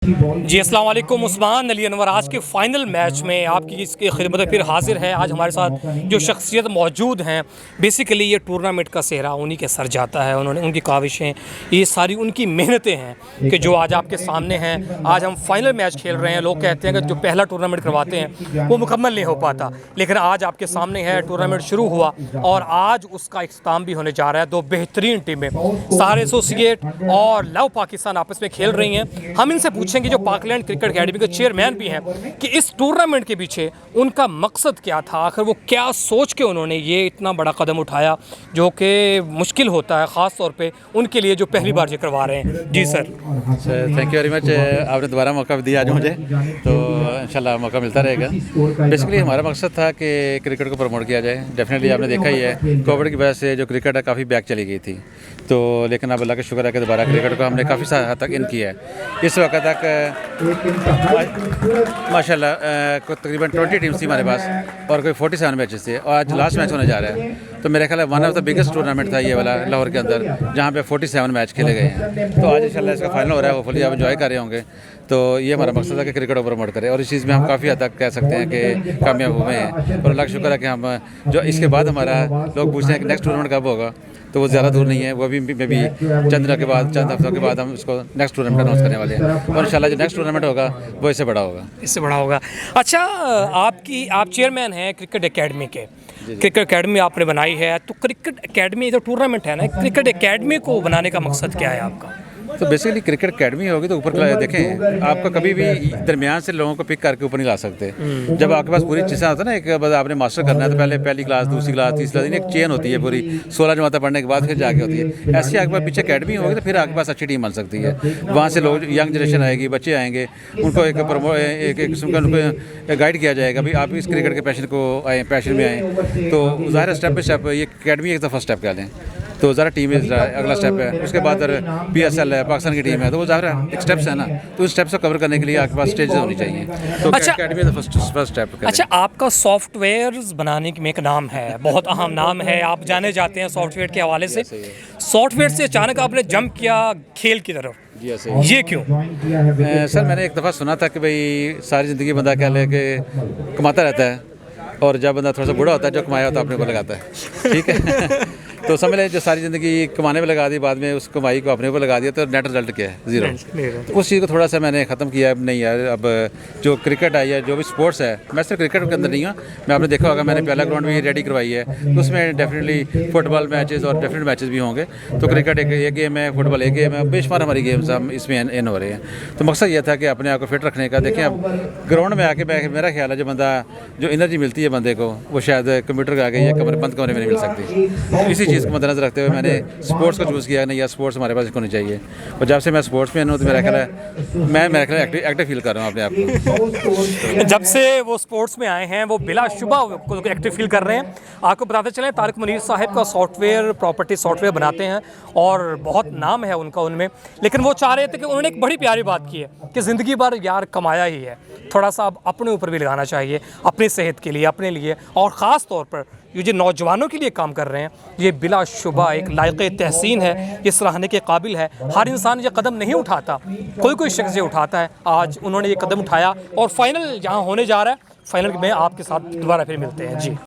जी अस्सलाम वालेकुम, उस्मान अली अनवर आज के फ़ाइनल मैच में आपकी इसकी खिदमत में फिर हाजिर है। आज हमारे साथ जो शख्सियत मौजूद हैं, बेसिकली ये टूर्नामेंट का सेहरा उन्हीं के सर जाता है। उन्होंने उनकी काविशें, ये सारी उनकी मेहनतें हैं कि जो आज आपके सामने हैं। आज हम फाइनल मैच खेल रहे हैं। लोग कहते हैं कि जो पहला टूर्नामेंट करवाते हैं वो मुकम्मल नहीं हो पाता, लेकिन आज आपके सामने है। टूर्नामेंट शुरू हुआ और आज उसका इख्तिताम भी होने जा रहा है। दो बेहतरीन टीमें सारे एसोसिएट और लव पाकिस्तान आपस में खेल रही हैं। हम इनसे पूछेंगे जो पाकलैंड क्रिकेट अकेडमी के चेयरमैन भी हैं कि इस टूर्नामेंट के पीछे उनका मकसद क्या था, आखिर वो क्या सोच के उन्होंने ये इतना बड़ा कदम उठाया जो कि मुश्किल होता है ख़ास तौर पे उनके लिए जो पहली बार ये करवा रहे हैं। जी sir, thank you very much. आपने दोबारा मौका दिया आज मुझे, तो इंशाल्लाह मौका मिलता रहेगा। बेसिकली हमारा मकसद था कि क्रिकेट को प्रमोट किया जाए। डेफिनेटली आपने देखा ही है कोविड की वजह से जो क्रिकेट है काफ़ी बैक चली गई थी, तो लेकिन अब अल्लाह का शुक्र है कि दोबारा क्रिकेट को हमने काफ़ी हद तक इन किया है। इस वक्त तक माशाल्लाह तकरीबन 20 टीम्स थी हमारे पास और कोई 47 मैचेस थे और आज लास्ट मैच होने जा रहा है। तो मेरे ख्याल है one of the biggest tournament था ये वाला लाहौर के अंदर, जहाँ पे 47 मैच खेले गए हैं। तो आज इंशाल्लाह इसका फाइनल हो रहा है, होपफुली आप एंजॉय कर रहे होंगे। तो ये हमारा मकसद है कि क्रिकेट को प्रमोट करें और इस चीज़ में हम काफ़ी हद तक कह सकते हैं कि कामयाब हुए हैं। और अल्लाह का शुक्र है कि हम जो इसके बाद हमारा लोग पूछते हैं कि नेक्स्ट टूर्नामेंट कब होगा, तो वो ज़्यादा दूर नहीं है। वो भी मे बी चंद दिनों के बाद, चंद हफ्तों के बाद हम इसको नेक्स्ट टूर्नामेंट अनाउंस करने वाले हैं और इंशाल्लाह जो नेक्स्ट टूर्नामेंट होगा वो इससे बड़ा होगा। इससे बड़ा होगा। अच्छा, आप चेयरमैन हैं क्रिकेट एकेडमी के। क्रिकेट एकेडमी आपने बनाई है, तो क्रिकेट एकेडमी जो टूर्नामेंट है ना, क्रिकेट एकेडमी को बनाने का मकसद क्या है आपका? तो बेसिकली क्रिकेट एकेडमी होगी तो ऊपर देखें, आपका कभी भी दरमियान से लोगों को पिक करके ऊपर नहीं ला सकते। जब आपके पास पूरी चीज़ें होता है ना, एक बस आपने मास्टर करना है तो पहले पहली क्लास, दूसरी क्लास, तीसरी क्लास, एक चेन होती है पूरी 16 जमातें पढ़ने के बाद फिर जाके होती है। ऐसे आपके पास पीछे एकेडमी होगी तो फिर आपके पास अच्छी टीम बन सकती है। वहाँ से लोग यंग जनरेशन आएगी, बच्चे आएंगे, उनको एक किस्म का उनको गाइड किया जाएगा भाई आप इस क्रिकेट के पैशन को आए, पैशन में आएँ। तो ज़ाहिर स्टेप बाई स्टेप ये एकेडमी एक फर्स्ट स्टेप कह लें, तो ज़रा टीम अगला स्टेप है। उसके बाद PSL है, पाकिस्तान की टीम है, तो वो ज़ाहिर एक स्टेप्स है ना, तो उस स्टेप्स को कवर करने के लिए आपके पास स्टेजेस होनी चाहिए। तो अच्छा, एकेडमी का फर्स्ट स्टेप। अच्छा, आपका सॉफ्टवेयर बनाने में एक नाम है, बहुत अहम नाम है, आप जाने जाते हैं सॉफ्टवेयर के हवाले से। सॉफ्टवेयर से अचानक आपने जंप किया खेल की तरफ, ये क्यों? सर मैंने एक दफ़ा सुना था कि भाई सारी ज़िंदगी बंदा क्या ले के कमाता रहता है और जब बंदा थोड़ा सा बूढ़ा होता है जो कमाया होता है अपने को लगाता है, ठीक है। तो समझ लें जो सारी ज़िंदगी कमाने में लगा दी, बाद में उस कमाई को अपने ऊपर लगा दिया, तो नेट रिजल्ट क्या है? ज़ीरो। तो उस चीज़ को थोड़ा सा मैंने ख़त्म किया। अब नहीं यार, अब जो क्रिकेट आई है, जो भी स्पोर्ट्स है, मैं सिर्फ क्रिकेट के अंदर नहीं हूँ, मैं आपने देखा होगा मैंने पहला ग्राउंड भी रेडी करवाई है, तो उसमें डेफिनेटली फुटबॉल मैचेस और डेफिनेट मैचेस भी होंगे। तो क्रिकेट एक गेम है, फुटबॉल एक गेम है, बेशुमार हमारी गेम्स हम इसमें इन हो रहे हैं। तो मकसद ये था कि अपने आप को फिट रखने का। देखें अब ग्राउंड में आके मेरा ख्याल है जो बंदा जो एनर्जी मिलती है बंदे को, वो शायद कंप्यूटर के आगे या बंद कमरे में नहीं मिल सकती। इसी चीज़ को मद्देनजर रखते हुए मैंने स्पोर्ट्स को चूज़ किया। नहीं यार, स्पोर्ट्स हमारे पास होनी चाहिए। और जब से मैं स्पोर्ट्स में हूँ तो मेरा ख्याल है मेरा ख्याल एक्टिव फील कर रहा हूँ अपने आप को। जब से वो स्पोर्ट्स में आए हैं वो बिलाशुबा एक्टिव फील कर रहे हैं। आपको बताते चलें तारिक मुनीर साहब का सॉफ्टवेयर प्रॉपर्टी सॉफ्टवेयर बनाते हैं और बहुत नाम है उनका उनमें, लेकिन वो चाह रहे थे कि उन्होंने एक बड़ी प्यारी बात की है कि ज़िंदगी भर यार कमाया ही है, थोड़ा सा अब अपने ऊपर भी लगाना चाहिए, अपनी सेहत के लिए, अपने लिए, और ख़ास तौर पर ये जो नौजवानों के लिए काम कर रहे हैं, ये बिलाशुबा एक लायक़े तहसीन है, ये सराहने के काबिल है। हर इंसान ये कदम नहीं उठाता, कोई शख्स ये उठाता है। आज उन्होंने ये कदम उठाया और फाइनल यहाँ होने जा रहा है। फाइनल में आपके साथ दोबारा फिर मिलते हैं। जी।